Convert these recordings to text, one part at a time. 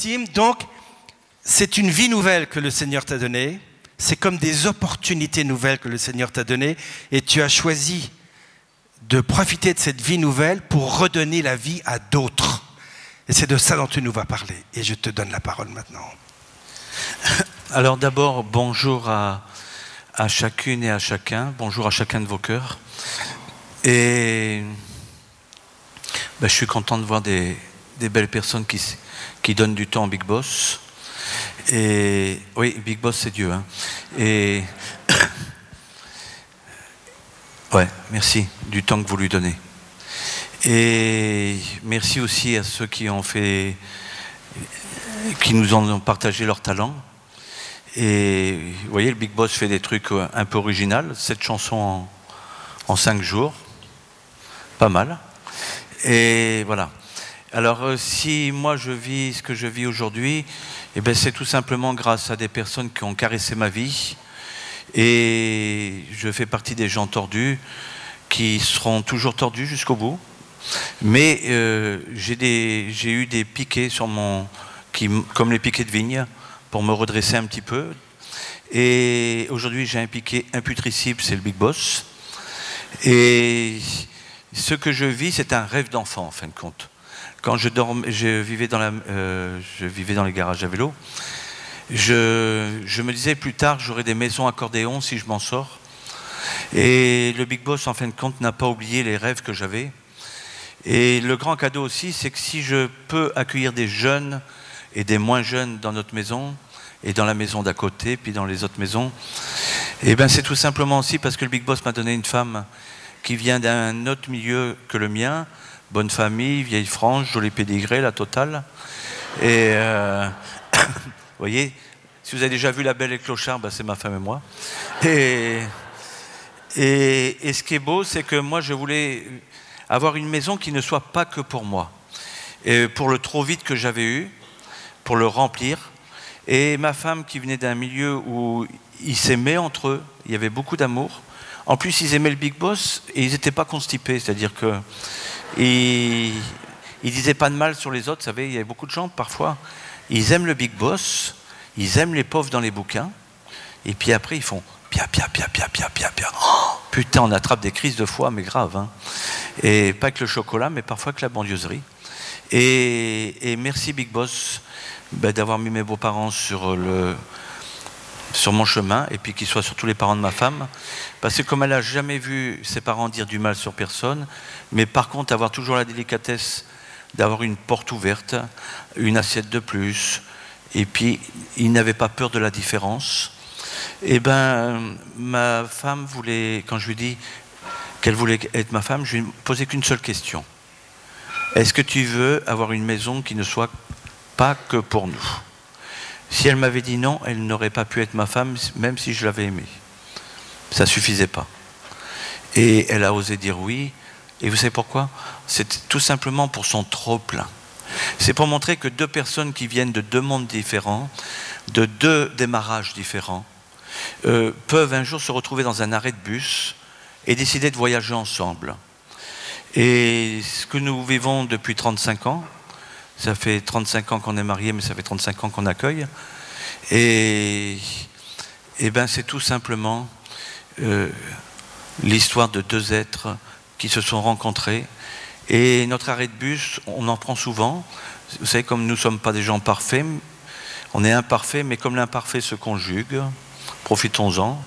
ultime. Donc, c'est une vie nouvelle que le Seigneur t'a donnée. C'est comme des opportunités nouvelles que le Seigneur t'a données. Et tu as choisi de profiter de cette vie nouvelle pour redonner la vie à d'autres. Et c'est de ça dont tu nous vas parler. Et je te donne la parole maintenant. Alors d'abord, bonjour à chacune et à chacun. Bonjour à chacun de vos cœurs. Et je suis content de voir des belles personnes qui donnent du temps au Big Boss. Et oui, Big Boss, c'est Dieu. Hein. Et ouais, merci du temps que vous lui donnez. Et merci aussi à ceux qui nous ont partagé leur talent. Et vous voyez, le Big Boss fait des trucs un peu originaux. 7 chansons en 5 jours. Pas mal. Et voilà. Alors, si moi je vis ce que je vis aujourd'hui, eh bien, c'est tout simplement grâce à des personnes qui ont caressé ma vie. Et je fais partie des gens tordus qui seront toujours tordus jusqu'au bout. Mais j'ai eu des piquets sur comme les piquets de vigne, pour me redresser un petit peu. Et aujourd'hui, j'ai un piquet imputricible, c'est le Big Boss. Et ce que je vis, c'est un rêve d'enfant, en fin de compte. Quand je vivais dans les garages à vélo, je me disais plus tard, j'aurai des maisons accordéons si je m'en sors. Et le Big Boss, en fin de compte, n'a pas oublié les rêves que j'avais. Et le grand cadeau aussi, c'est que si je peux accueillir des jeunes et des moins jeunes dans notre maison, et dans la maison d'à côté, puis dans les autres maisons, et ben c'est tout simplement aussi parce que le Big Boss m'a donné une femme qui vient d'un autre milieu que le mien, bonne famille, vieille frange, joli pédigré, la totale. Et vous voyez, si vous avez déjà vu La Belle et le Clochard, ben c'est ma femme et moi. Et ce qui est beau, c'est que moi, je voulais avoir une maison qui ne soit pas que pour moi. Et pour le trop vite que j'avais eu, pour le remplir. Et ma femme qui venait d'un milieu où ils s'aimaient entre eux, il y avait beaucoup d'amour. En plus, ils aimaient le Big Boss et ils n'étaient pas constipés, c'est-à-dire qu'ils ne disaient pas de mal sur les autres. Vous savez, il y avait beaucoup de gens, parfois, ils aiment le Big Boss, ils aiment les pauvres dans les bouquins, et puis après, ils font pia, pia, pia, pia, pia, pia, pia. Oh, putain, on attrape des crises de foie, mais grave. Hein. Et pas que le chocolat, mais parfois que la banlieusserie. Et merci Big Boss d'avoir mis mes beaux-parents sur mon chemin, et puis qu'ils soient surtout les parents de ma femme, parce que comme elle n'a jamais vu ses parents dire du mal sur personne, mais par contre avoir toujours la délicatesse d'avoir une porte ouverte, une assiette de plus, et puis ils n'avaient pas peur de la différence. Et ben ma femme voulait, quand je lui dis qu'elle voulait être ma femme, je lui posais qu'une seule question. Est-ce que tu veux avoir une maison qui ne soit pas que pour nous? Si elle m'avait dit non, elle n'aurait pas pu être ma femme, même si je l'avais aimée. Ça ne suffisait pas. Et elle a osé dire oui. Et vous savez pourquoi? C'est tout simplement pour son trop-plein. C'est pour montrer que 2 personnes qui viennent de 2 mondes différents, de 2 démarrages différents, peuvent un jour se retrouver dans un arrêt de bus et décider de voyager ensemble. Et ce que nous vivons depuis 35 ans, ça fait 35 ans qu'on est mariés, mais ça fait 35 ans qu'on accueille. Et ben c'est tout simplement l'histoire de 2 êtres qui se sont rencontrés. Et notre arrêt de bus, on en prend souvent. Vous savez, comme nous ne sommes pas des gens parfaits, on est imparfaits, mais comme l'imparfait se conjugue, profitons-en.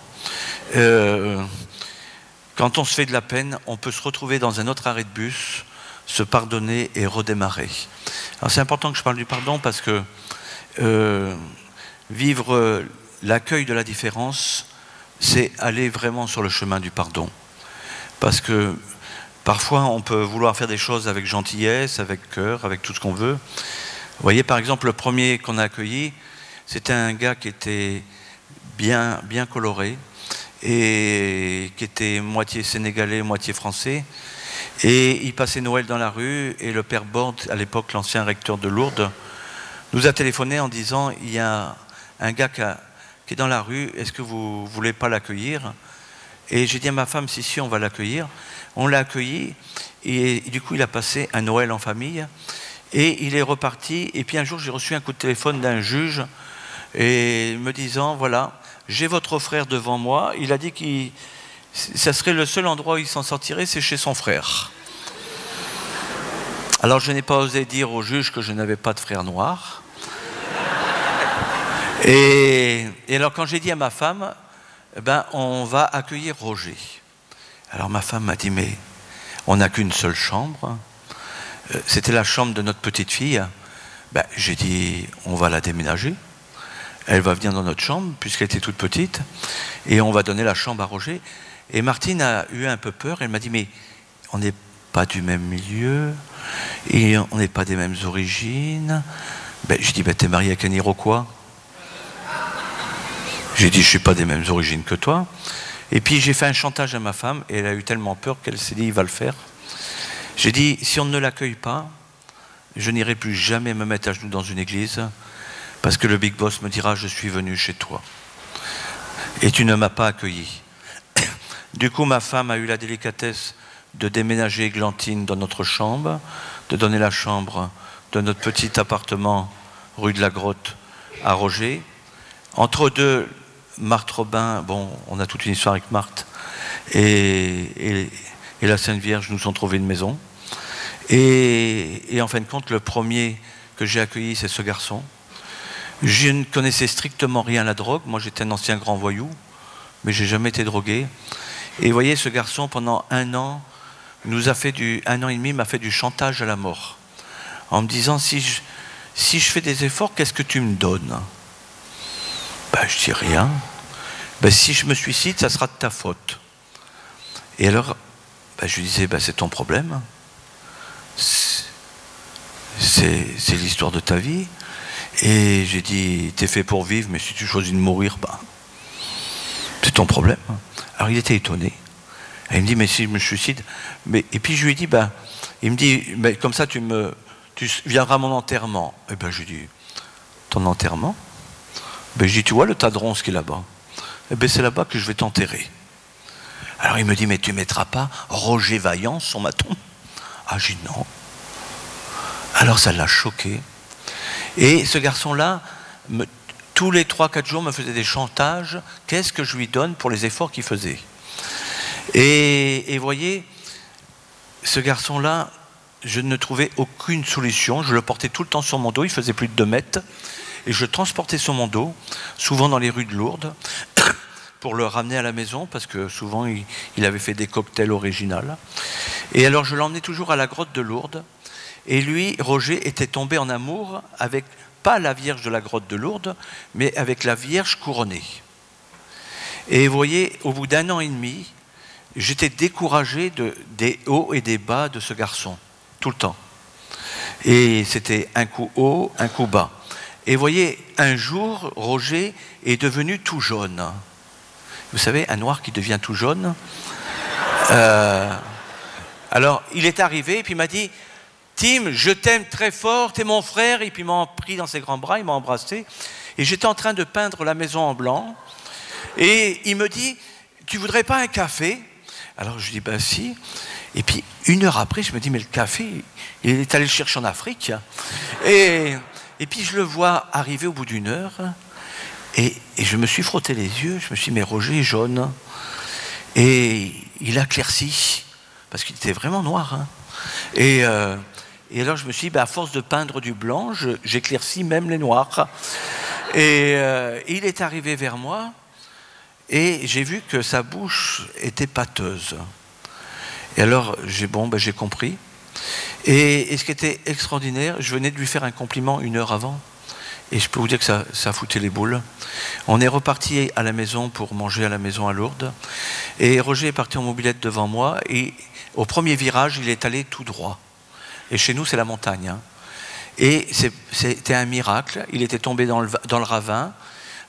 Quand on se fait de la peine, on peut se retrouver dans un autre arrêt de bus, se pardonner et redémarrer. Alors c'est important que je parle du pardon parce que vivre l'accueil de la différence, c'est aller vraiment sur le chemin du pardon. Parce que parfois on peut vouloir faire des choses avec gentillesse, avec cœur, avec tout ce qu'on veut. Vous voyez par exemple le premier qu'on a accueilli, c'était un gars qui était bien coloré et qui était moitié sénégalais, moitié français. Et il passait Noël dans la rue et le père Borde, à l'époque l'ancien recteur de Lourdes, nous a téléphoné en disant il y a un gars qui est dans la rue, est-ce que vous ne voulez pas l'accueillir? Et j'ai dit à ma femme, si, on va l'accueillir. On l'a accueilli et du coup il a passé un Noël en famille Et il est reparti. Et puis un jour, j'ai reçu un coup de téléphone d'un juge et me disant, voilà, j'ai votre frère devant moi. Il a dit que ça serait le seul endroit où il s'en sortirait, c'est chez son frère. Alors je n'ai pas osé dire au juge que je n'avais pas de frère noir. Et alors quand j'ai dit à ma femme, on va accueillir Roger. Alors ma femme m'a dit, mais on n'a qu'une seule chambre. C'était la chambre de notre petite fille. J'ai dit, on va la déménager. Elle va venir dans notre chambre, puisqu'elle était toute petite, et on va donner la chambre à Roger. Et Martine a eu un peu peur. Elle m'a dit, mais on n'est pas du même milieu, et on n'est pas des mêmes origines. J'ai dit, t'es marié avec un Iroquois? J'ai dit, je ne suis pas des mêmes origines que toi. Et puis j'ai fait un chantage à ma femme, et elle a eu tellement peur qu'elle s'est dit, il va le faire. J'ai dit, si on ne l'accueille pas, je n'irai plus jamais me mettre à genoux dans une église, parce que le big boss me dira, je suis venu chez toi. Et tu ne m'as pas accueilli. Du coup, ma femme a eu la délicatesse de déménager Églantine dans notre chambre, de donner la chambre de notre petit appartement rue de la Grotte à Roger. Entre deux, Marthe Robin, on a toute une histoire avec Marthe, et la Sainte Vierge nous ont trouvé une maison. Et en fin de compte, le premier que j'ai accueilli, c'est ce garçon. Je ne connaissais strictement rien à la drogue. Moi, j'étais un ancien grand voyou, mais je n'ai jamais été drogué. Et vous voyez, ce garçon, pendant 1 an, nous a fait 1 an et demi, m'a fait du chantage à la mort. En me disant, si je fais des efforts, qu'est-ce que tu me donnes? Je dis rien. Si je me suicide, ça sera de ta faute. Et alors, je lui disais, c'est ton problème. C'est l'histoire de ta vie. Et j'ai dit, t'es fait pour vivre, mais si tu choisis de mourir, c'est ton problème. Alors il était étonné. Et il me dit, mais si je me suicide, et puis je lui ai dit, il me dit, comme ça tu viendras à mon enterrement. Et je lui ai dit, ton enterrement? Je lui ai dit, tu vois le tas de ronces qui est là-bas? C'est là-bas que je vais t'enterrer. Alors il me dit, mais tu ne mettras pas Roger Vaillant sur ma tombe? J'ai dit non. Alors ça l'a choqué. Et ce garçon-là, tous les 3-4 jours, me faisait des chantages. Qu'est-ce que je lui donne pour les efforts qu'il faisait? Et voyez, ce garçon-là, je ne trouvais aucune solution. Je le portais tout le temps sur mon dos. Il faisait plus de 2 mètres. Et je le transportais sur mon dos, souvent dans les rues de Lourdes, pour le ramener à la maison, parce que souvent, il avait fait des cocktails originaux. Et alors, je l'emmenais toujours à la grotte de Lourdes. Et lui, Roger, était tombé en amour avec, pas la Vierge de la grotte de Lourdes, mais avec la Vierge couronnée. Et vous voyez, au bout d'1 an et demi, j'étais découragé des hauts et des bas de ce garçon, tout le temps. Et c'était un coup haut, un coup bas. Et vous voyez, un jour, Roger est devenu tout jaune. Vous savez, un noir qui devient tout jaune. Alors, il est arrivé et puis il m'a dit, Tim, je t'aime très fort, t'es mon frère. Et puis il m'a pris dans ses grands bras, il m'a embrassé. Et j'étais en train de peindre la maison en blanc. Et il me dit, tu voudrais pas un café? Alors je dis, si. Et puis 1 heure après, je me dis, mais le café, il est allé le chercher en Afrique. Et puis je le vois arriver au bout d'1 heure. Et je me suis frotté les yeux. Je me suis dit, mais Roger est jaune. Et il a éclairci. Parce qu'il était vraiment noir. Et alors je me suis dit, à force de peindre du blanc, j'éclaircis même les noirs. Et il est arrivé vers moi. Et j'ai vu que sa bouche était pâteuse. Et alors, j'ai compris. Et ce qui était extraordinaire, je venais de lui faire un compliment 1 heure avant. Et je peux vous dire que ça foutait les boules. On est reparti à la maison pour manger à la maison à Lourdes. Et Roger est parti en mobilette devant moi. Et au premier virage, il est allé tout droit. Et chez nous, c'est la montagne. Et c'était un miracle. Il était tombé dans le ravin.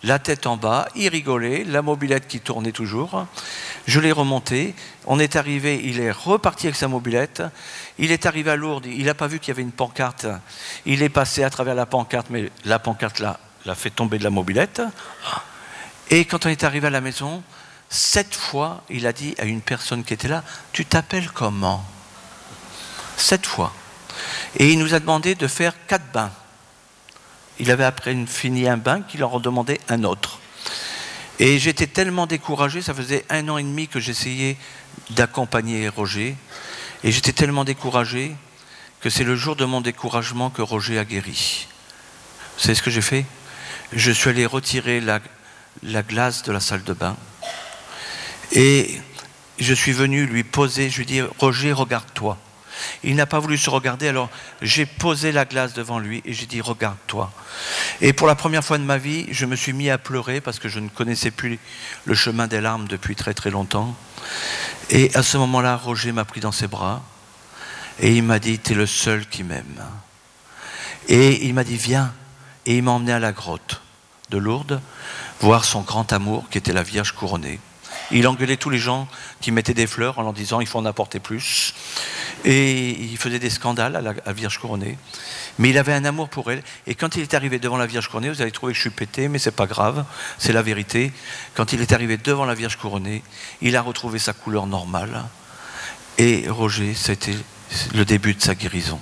La tête en bas, il rigolait, la mobilette qui tournait toujours. Je l'ai remonté, on est arrivé, il est reparti avec sa mobilette. Il est arrivé à Lourdes, il n'a pas vu qu'il y avait une pancarte. Il est passé à travers la pancarte, mais la pancarte l'a fait tomber de la mobilette. Et quand on est arrivé à la maison, 7 fois, il a dit à une personne qui était là, « Tu t'appelles comment ?» 7 fois. Et il nous a demandé de faire 4 bains. Il avait après fini un bain qu'il en redemandait un autre. Et j'étais tellement découragé, ça faisait 1 an et demi que j'essayais d'accompagner Roger. Et j'étais tellement découragé que c'est le jour de mon découragement que Roger a guéri. Vous savez ce que j'ai fait? Je suis allé retirer la glace de la salle de bain. Et je suis venu lui poser, je lui ai dit, Roger, regarde-toi. Il n'a pas voulu se regarder, alors j'ai posé la glace devant lui et j'ai dit, regarde-toi. Et pour la première fois de ma vie, je me suis mis à pleurer parce que je ne connaissais plus le chemin des larmes depuis très très longtemps. Et à ce moment-là, Roger m'a pris dans ses bras et il m'a dit, t'es le seul qui m'aime. Et il m'a dit, viens. Et il m'a emmené à la grotte de Lourdes, voir son grand amour qui était la Vierge couronnée. Il engueulait tous les gens qui mettaient des fleurs en leur disant il faut en apporter plus. Et il faisait des scandales à la Vierge couronnée. Mais il avait un amour pour elle. Et quand il est arrivé devant la Vierge couronnée, vous allez trouver que je suis pété, mais c'est pas grave, c'est la vérité. Quand il est arrivé devant la Vierge couronnée, il a retrouvé sa couleur normale. Et Roger, c'était le début de sa guérison.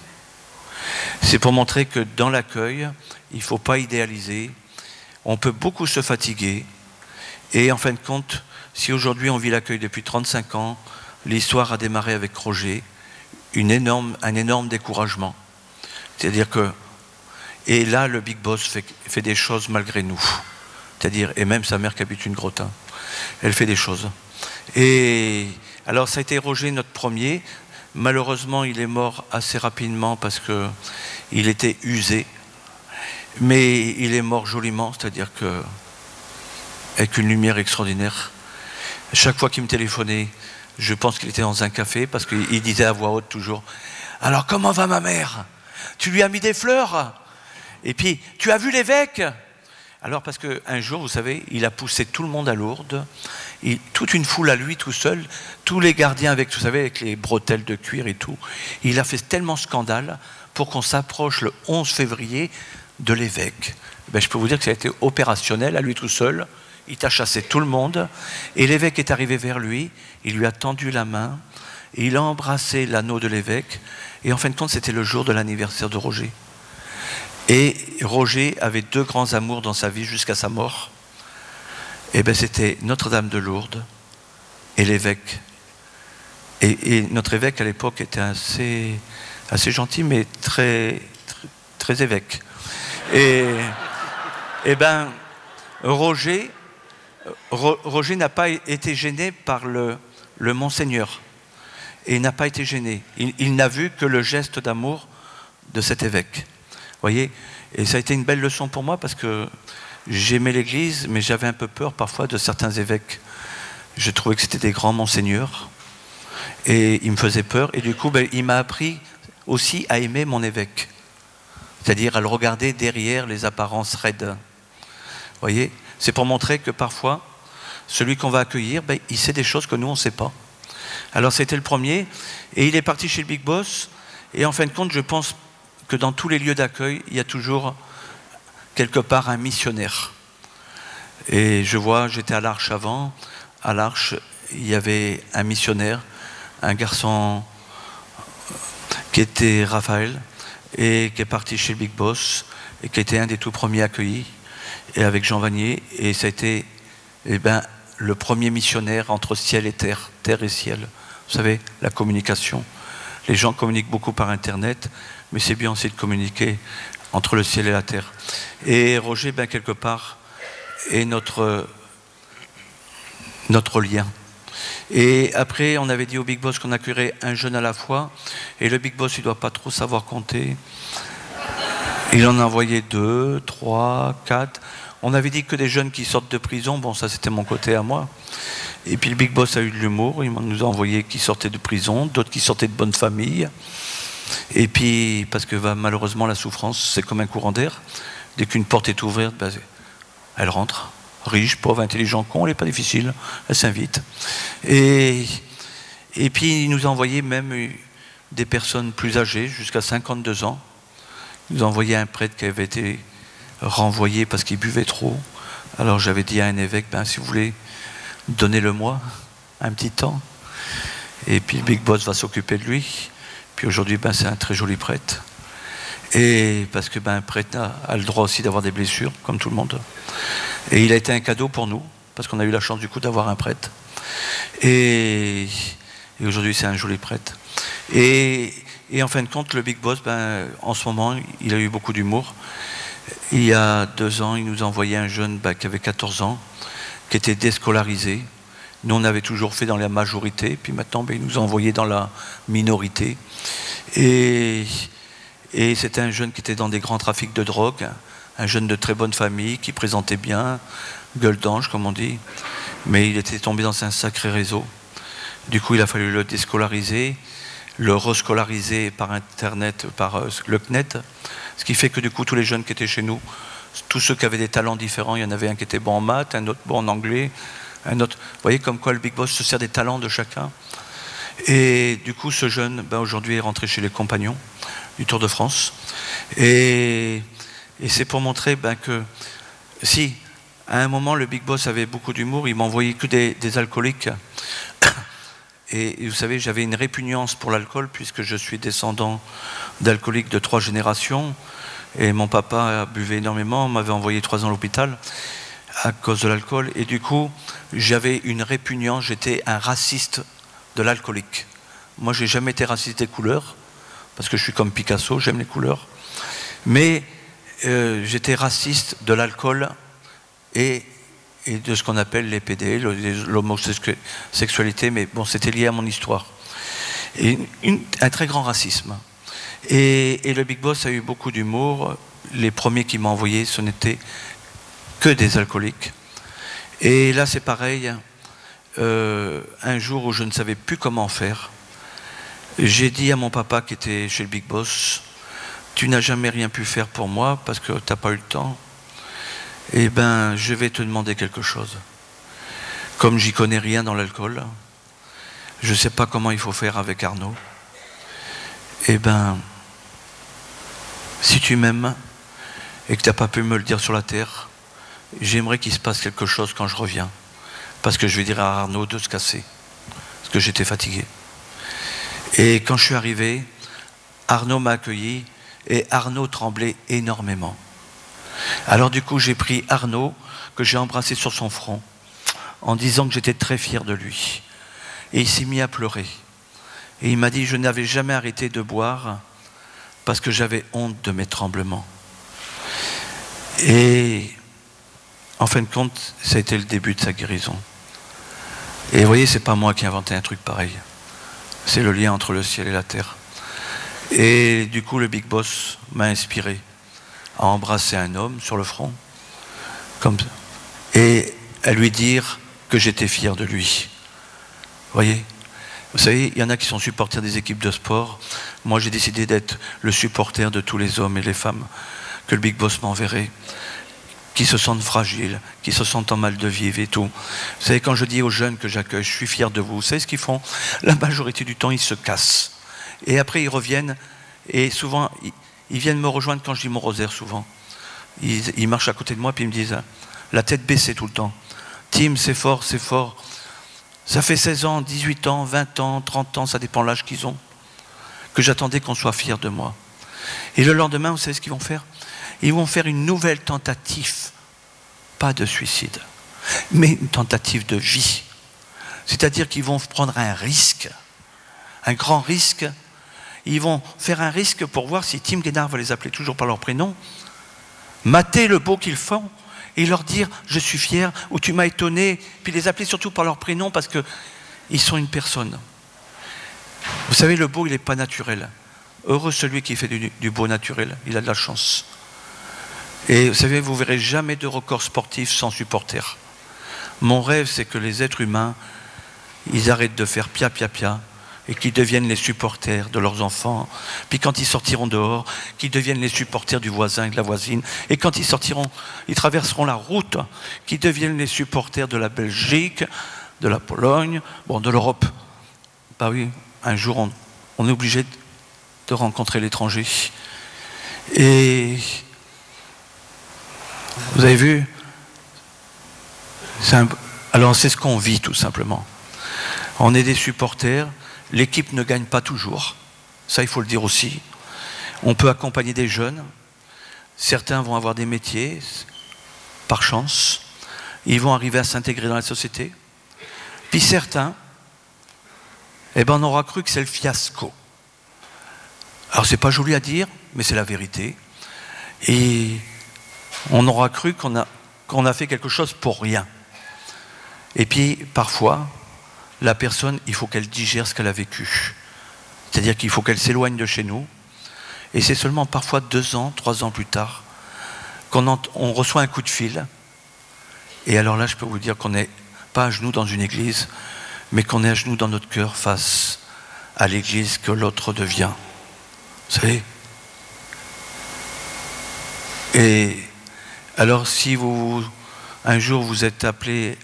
C'est pour montrer que dans l'accueil, il ne faut pas idéaliser. On peut beaucoup se fatiguer. Et en fin de compte, si aujourd'hui on vit l'accueil depuis 35 ans, l'histoire a démarré avec Roger, un énorme découragement. C'est-à-dire que, et là le Big Boss fait des choses malgré nous. C'est-à-dire, et même sa mère qui habite une grotte, hein, elle fait des choses. Et alors ça a été Roger notre premier. Malheureusement il est mort assez rapidement parce qu'il était usé. Mais il est mort joliment, c'est-à-dire que avec une lumière extraordinaire. Chaque fois qu'il me téléphonait, je pense qu'il était dans un café parce qu'il disait à voix haute toujours « Alors comment va ma mère? Tu lui as mis des fleurs? Et puis, tu as vu l'évêque ?» Alors parce qu'un jour, vous savez, il a poussé tout le monde à Lourdes, toute une foule à lui tout seul, tous les gardiens avec, vous savez, avec les bretelles de cuir et tout. Il a fait tellement scandale pour qu'on s'approche le 11 février de l'évêque. Ben, je peux vous dire que ça a été opérationnel à lui tout seul. Il t'a chassé tout le monde et l'évêque est arrivé vers lui, il lui a tendu la main et il a embrassé l'anneau de l'évêque et en fin de compte c'était le jour de l'anniversaire de Roger. Et Roger avait 2 grands amours dans sa vie jusqu'à sa mort. Et ben c'était Notre-Dame de Lourdes et l'évêque. Et notre évêque à l'époque était assez gentil mais très évêque. Et ben Roger n'a pas été gêné par le Monseigneur. Et il n'a pas été gêné. Il n'a vu que le geste d'amour de cet évêque. Vous voyez? Et ça a été une belle leçon pour moi parce que j'aimais l'Église, mais j'avais un peu peur parfois de certains évêques. Je trouvais que c'était des grands monseigneurs. Et il me faisait peur. Et du coup, ben, il m'a appris aussi à aimer mon évêque. C'est-à-dire à le regarder derrière les apparences raides. Vous voyez? C'est pour montrer que parfois, celui qu'on va accueillir, ben, il sait des choses que nous, on ne sait pas. Alors c'était le premier, et il est parti chez le Big Boss, et en fin de compte, je pense que dans tous les lieux d'accueil, il y a toujours quelque part un missionnaire. Et je vois, j'étais à l'Arche avant, à l'Arche, il y avait un missionnaire, un garçon qui était Raphaël, et qui est parti chez le Big Boss, et qui était un des tout premiers accueillis, et avec Jean Vanier, et ça a été le premier missionnaire entre ciel et terre, terre et ciel. Vous savez, la communication. Les gens communiquent beaucoup par Internet, mais c'est bien aussi de communiquer entre le ciel et la terre. Et Roger, ben, quelque part, est notre lien. Et après, on avait dit au Big Boss qu'on accueillerait un jeune à la fois, et le Big Boss, il ne doit pas trop savoir compter. Il en a envoyé 2, 3, 4. On avait dit que des jeunes qui sortent de prison, bon ça c'était mon côté à moi. Et puis le Big Boss a eu de l'humour, il nous a envoyé qui sortaient de prison, d'autres qui sortaient de bonnes familles. Et puis, parce que malheureusement la souffrance, c'est comme un courant d'air. Dès qu'une porte est ouverte, ben, elle rentre. Riche, pauvre, intelligent, con, elle n'est pas difficile, elle s'invite. Et puis il nous a envoyé même des personnes plus âgées, jusqu'à 52 ans. Il nous a envoyé un prêtre qui avait été renvoyé parce qu'il buvait trop. Alors j'avais dit à un évêque, ben, si vous voulez, donnez-le-moi un petit temps. Et puis le Big Boss va s'occuper de lui. Puis aujourd'hui, ben, c'est un très joli prêtre. Et parce que un prêtre a le droit aussi d'avoir des blessures, comme tout le monde. Et il a été un cadeau pour nous, parce qu'on a eu la chance du coup d'avoir un prêtre. Et aujourd'hui c'est un joli prêtre. Et en fin de compte, le Big Boss, en ce moment, il a eu beaucoup d'humour. Il y a 2 ans, il nous a envoyé un jeune qui avait 14 ans, qui était déscolarisé. Nous, on avait toujours fait dans la majorité, puis maintenant, il nous a envoyé dans la minorité. Et c'était un jeune qui était dans des grands trafics de drogue, un jeune de très bonne famille, qui présentait bien, gueule d'ange, comme on dit, mais il était tombé dans un sacré réseau. Du coup, il a fallu le déscolariser, le rescolariser par Internet, par le CNET, ce qui fait que du coup, tous les jeunes qui étaient chez nous, tous ceux qui avaient des talents différents, il y en avait un qui était bon en maths, un autre bon en anglais, un autre... Vous voyez comme quoi le Big Boss se sert des talents de chacun. Et du coup, ce jeune, aujourd'hui, est rentré chez les compagnons du Tour de France. Et c'est pour montrer que si, à un moment, le Big Boss avait beaucoup d'humour, il m'envoyait que des alcooliques. Et vous savez, j'avais une répugnance pour l'alcool, puisque je suis descendant d'alcooliques de 3 générations. Et mon papa buvait énormément, m'avait envoyé 3 ans à l'hôpital à cause de l'alcool. Et du coup, j'avais une répugnance, j'étais un raciste de l'alcoolique. Moi, j'ai jamais été raciste des couleurs, parce que je suis comme Picasso, j'aime les couleurs. Mais j'étais raciste de l'alcool et de ce qu'on appelle les PD, l'homosexualité, mais bon, c'était lié à mon histoire. Et un très grand racisme. Et le Big Boss a eu beaucoup d'humour. Les premiers qui m'ont envoyé, ce n'étaient que des alcooliques. Et là, c'est pareil. Un jour où je ne savais plus comment faire, j'ai dit à mon papa qui était chez le Big Boss, « Tu n'as jamais rien pu faire pour moi parce que tu n'as pas eu le temps. Eh bien, je vais te demander quelque chose. Comme j'y connais rien dans l'alcool, je ne sais pas comment il faut faire avec Arnaud. Eh bien, si tu m'aimes et que tu n'as pas pu me le dire sur la terre, j'aimerais qu'il se passe quelque chose quand je reviens. Parce que je vais dire à Arnaud de se casser. Parce que j'étais fatigué. Et quand je suis arrivé, Arnaud m'a accueilli et Arnaud tremblait énormément. Alors du coup, j'ai pris Arnaud, que j'ai embrassé sur son front, en disant que j'étais très fier de lui. Et il s'est mis à pleurer. Et il m'a dit, je n'avais jamais arrêté de boire parce que j'avais honte de mes tremblements. Et en fin de compte, ça a été le début de sa guérison. Et vous voyez, c'est pas moi qui ai inventé un truc pareil. C'est le lien entre le ciel et la terre. Et du coup, le Big Boss m'a inspiré à embrasser un homme sur le front, comme ça, et à lui dire que j'étais fier de lui. Vous voyez ? Vous savez, il y en a qui sont supporters des équipes de sport. Moi, j'ai décidé d'être le supporter de tous les hommes et les femmes que le Big Boss m'enverrait, qui se sentent fragiles, qui se sentent en mal de vivre et tout. Vous savez, quand je dis aux jeunes que j'accueille, je suis fier de vous, vous savez ce qu'ils font ? La majorité du temps, ils se cassent. Et après, ils reviennent, et souvent, ils viennent me rejoindre quand je dis mon rosaire, souvent. Ils marchent à côté de moi, puis ils me disent, la tête baissée tout le temps. Tim, c'est fort, c'est fort. Ça fait 16 ans, 18 ans, 20 ans, 30 ans, ça dépend de l'âge qu'ils ont, que j'attendais qu'on soit fier de moi. Et le lendemain, vous savez ce qu'ils vont faire ? Ils vont faire une nouvelle tentative, pas de suicide, mais une tentative de vie. C'est-à-dire qu'ils vont prendre un risque, un grand risque. Ils vont faire un risque pour voir si Tim Guénard va les appeler toujours par leur prénom, mater le beau qu'ils font et leur dire « je suis fier » ou « tu m'as étonné », puis les appeler surtout par leur prénom parce qu'ils sont une personne. Vous savez, le beau, il n'est pas naturel. Heureux celui qui fait du beau naturel, il a de la chance. Et vous savez, vous ne verrez jamais de record sportif sans supporters. Mon rêve, c'est que les êtres humains, ils arrêtent de faire pia pia pia et qu'ils deviennent les supporters de leurs enfants. Puis quand ils sortiront dehors, qu'ils deviennent les supporters du voisin et de la voisine. Et quand ils sortiront, ils traverseront la route, qu'ils deviennent les supporters de la Belgique, de la Pologne, bon, de l'Europe. Bah oui, un jour, on est obligé de rencontrer l'étranger. Et vous avez vu, alors c'est ce qu'on vit tout simplement. On est des supporters, l'équipe ne gagne pas toujours, ça il faut le dire aussi. On peut accompagner des jeunes. Certains vont avoir des métiers, par chance. Ils vont arriver à s'intégrer dans la société. Puis certains, eh ben, on aura cru que c'est le fiasco. Alors c'est pas joli à dire, mais c'est la vérité. Et on aura cru qu'on a fait quelque chose pour rien. Et puis parfois, la personne, il faut qu'elle digère ce qu'elle a vécu. C'est-à-dire qu'il faut qu'elle s'éloigne de chez nous. Et c'est seulement parfois 2 ans, 3 ans plus tard, on reçoit un coup de fil. Et alors là, je peux vous dire qu'on n'est pas à genoux dans une église, mais qu'on est à genoux dans notre cœur face à l'église que l'autre devient. Vous savez? Et alors si un jour vous êtes appelé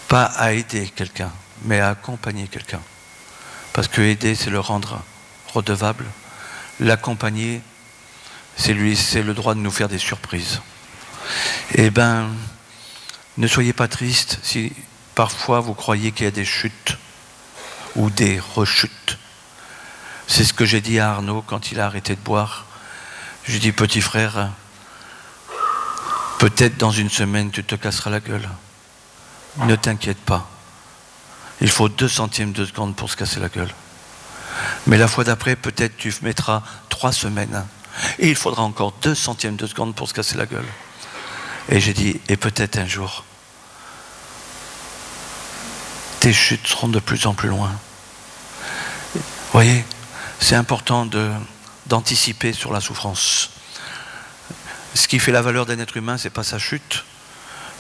pas à aider quelqu'un, mais à accompagner quelqu'un, parce que aider, c'est le rendre redevable, l'accompagner, c'est lui laisser le droit de nous faire des surprises. Eh bien, ne soyez pas triste si parfois vous croyez qu'il y a des chutes ou des rechutes. C'est ce que j'ai dit à Arnaud quand il a arrêté de boire. Je lui ai dit, petit frère, peut-être dans une semaine tu te casseras la gueule. Ne t'inquiète pas. Il faut 2 centièmes de seconde pour se casser la gueule. Mais la fois d'après, peut-être tu mettras 3 semaines. Et il faudra encore 2 centièmes de seconde pour se casser la gueule. Et j'ai dit, et peut-être un jour, tes chutes seront de plus en plus loin. Vous voyez, c'est important d'anticiper sur la souffrance. Ce qui fait la valeur d'un être humain, ce n'est pas sa chute,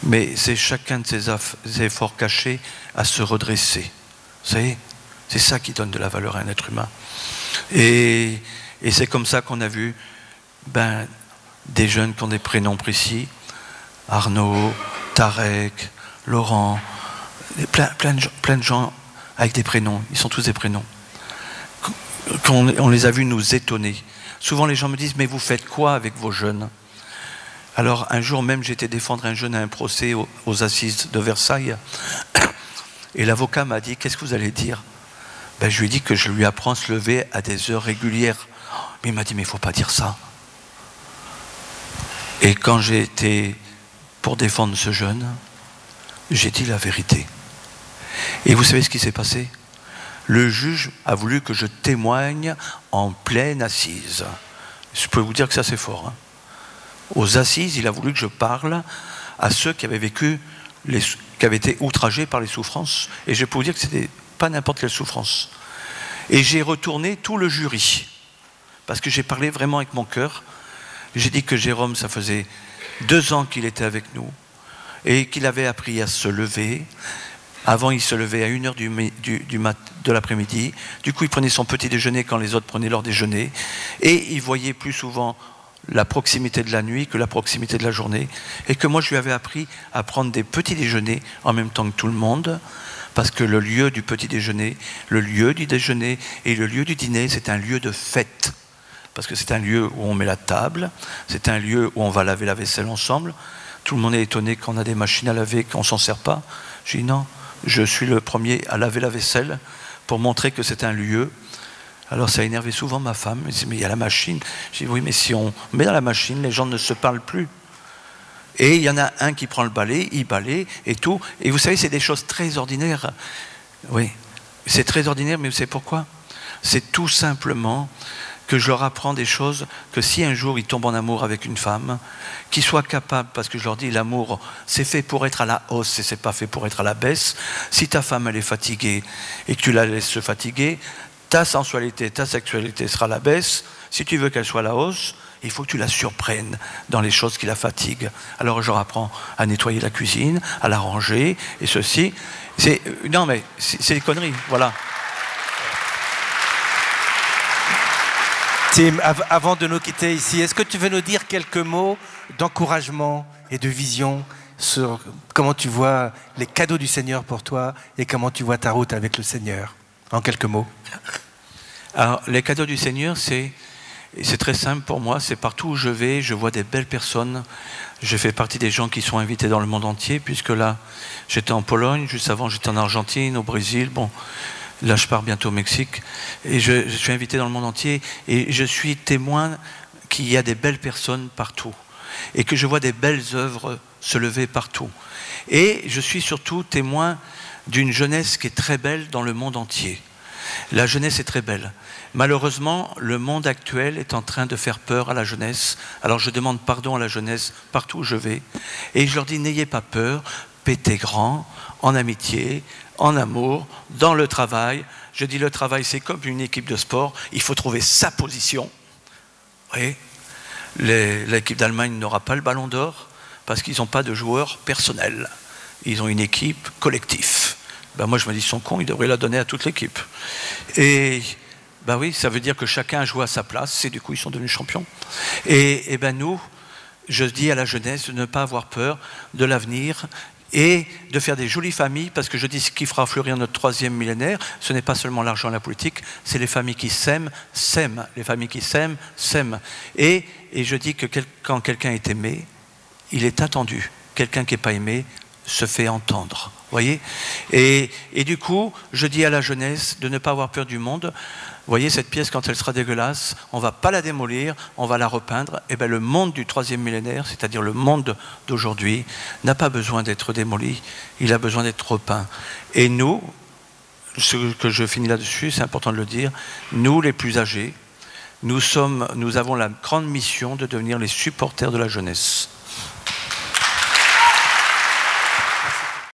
mais c'est chacun de ses efforts cachés à se redresser. Vous savez, c'est ça qui donne de la valeur à un être humain. Et c'est comme ça qu'on a vu des jeunes qui ont des prénoms précis, Arnaud, Tarek, Laurent, plein de gens avec des prénoms, ils sont tous des prénoms. On les a vus nous étonner. Souvent les gens me disent, mais vous faites quoi avec vos jeunes? Alors un jour même, j'étais défendre un jeune à un procès aux assises de Versailles, et l'avocat m'a dit, qu'est-ce que vous allez dire? Je lui ai dit que je lui apprends à se lever à des heures régulières. Mais il m'a dit, mais il ne faut pas dire ça. Et quand j'ai été pour défendre ce jeune, j'ai dit la vérité. Et vous savez ce qui s'est passé? Le juge a voulu que je témoigne en pleine assise. Je peux vous dire que ça c'est fort. Hein. Aux assises, il a voulu que je parle à ceux qui avaient vécu, qui avaient été outragés par les souffrances. Et je peux vous dire que c'était pas n'importe quelle souffrance. Et j'ai retourné tout le jury. Parce que j'ai parlé vraiment avec mon cœur. J'ai dit que Jérôme, ça faisait 2 ans qu'il était avec nous. Et qu'il avait appris à se lever. Avant, il se levait à 1h de l'après-midi. Du coup, il prenait son petit déjeuner quand les autres prenaient leur déjeuner. Et il voyait plus souvent la proximité de la nuit que la proximité de la journée. Et que moi, je lui avais appris à prendre des petits déjeuners en même temps que tout le monde. Parce que le lieu du petit déjeuner, le lieu du déjeuner et le lieu du dîner, c'est un lieu de fête. Parce que c'est un lieu où on met la table, c'est un lieu où on va laver la vaisselle ensemble. Tout le monde est étonné qu'on a des machines à laver, qu'on ne s'en sert pas. Je dis non, je suis le premier à laver la vaisselle pour montrer que c'est un lieu. Alors ça a énervé souvent ma femme. Elle dit, mais il y a la machine. Je dis, oui, mais si on met dans la machine, les gens ne se parlent plus. Et il y en a un qui prend le balai, il balaye et tout. Et vous savez, c'est des choses très ordinaires. Oui, c'est très ordinaire, mais vous savez pourquoi? C'est tout simplement que je leur apprends des choses, que si un jour ils tombent en amour avec une femme, qu'ils soient capables, parce que je leur dis, l'amour, c'est fait pour être à la hausse et c'est pas fait pour être à la baisse. Si ta femme, elle est fatiguée et que tu la laisses se fatiguer, ta sensualité, ta sexualité sera à la baisse. Si tu veux qu'elle soit à la hausse, il faut que tu la surprennes dans les choses qui la fatiguent. Alors je leur apprends à nettoyer la cuisine, à la ranger, et ceci. Non mais c'est des conneries, voilà. Tim, avant de nous quitter ici, est-ce que tu veux nous dire quelques mots d'encouragement et de vision sur comment tu vois les cadeaux du Seigneur pour toi et comment tu vois ta route avec le Seigneur, en quelques mots? Alors, les cadeaux du Seigneur, c'est très simple pour moi, c'est partout où je vais, je vois des belles personnes. Je fais partie des gens qui sont invités dans le monde entier, puisque là, j'étais en Pologne, juste avant j'étais en Argentine, au Brésil. Bon, Là, je pars bientôt au Mexique et je suis invité dans le monde entier et je suis témoin qu'il y a des belles personnes partout et que je vois des belles œuvres se lever partout. Et je suis surtout témoin d'une jeunesse qui est très belle dans le monde entier. La jeunesse est très belle. Malheureusement, le monde actuel est en train de faire peur à la jeunesse. Alors je demande pardon à la jeunesse partout où je vais. Et je leur dis, n'ayez pas peur, pétez grand, en amitié, en amour, dans le travail. Je dis, le travail, c'est comme une équipe de sport. Il faut trouver sa position. Vous voyez, l'équipe d'Allemagne n'aura pas le ballon d'or parce qu'ils n'ont pas de joueurs personnels. Ils ont une équipe collective. Ben moi, je me dis, ils sont cons, ils devraient la donner à toute l'équipe. Et ben oui, ça veut dire que chacun a joué à sa place, et du coup, ils sont devenus champions. Et ben nous, je dis à la jeunesse de ne pas avoir peur de l'avenir et de faire des jolies familles, parce que je dis ce qui fera fleurir notre 3e millénaire, ce n'est pas seulement l'argent et la politique, c'est les familles qui s'aiment, s'aiment. Les familles qui s'aiment, s'aiment. Et je dis que quand quelqu'un est aimé, il est attendu. Quelqu'un qui n'est pas aimé se fait entendre. Voyez, et du coup, je dis à la jeunesse de ne pas avoir peur du monde. Vous voyez, cette pièce, quand elle sera dégueulasse, on ne va pas la démolir, on va la repeindre. Et bien, le monde du 3e millénaire, c'est-à-dire le monde d'aujourd'hui, n'a pas besoin d'être démoli, il a besoin d'être repeint. Et nous, ce que je finis là-dessus, c'est important de le dire, nous, les plus âgés, nous avons la grande mission de devenir les supporters de la jeunesse.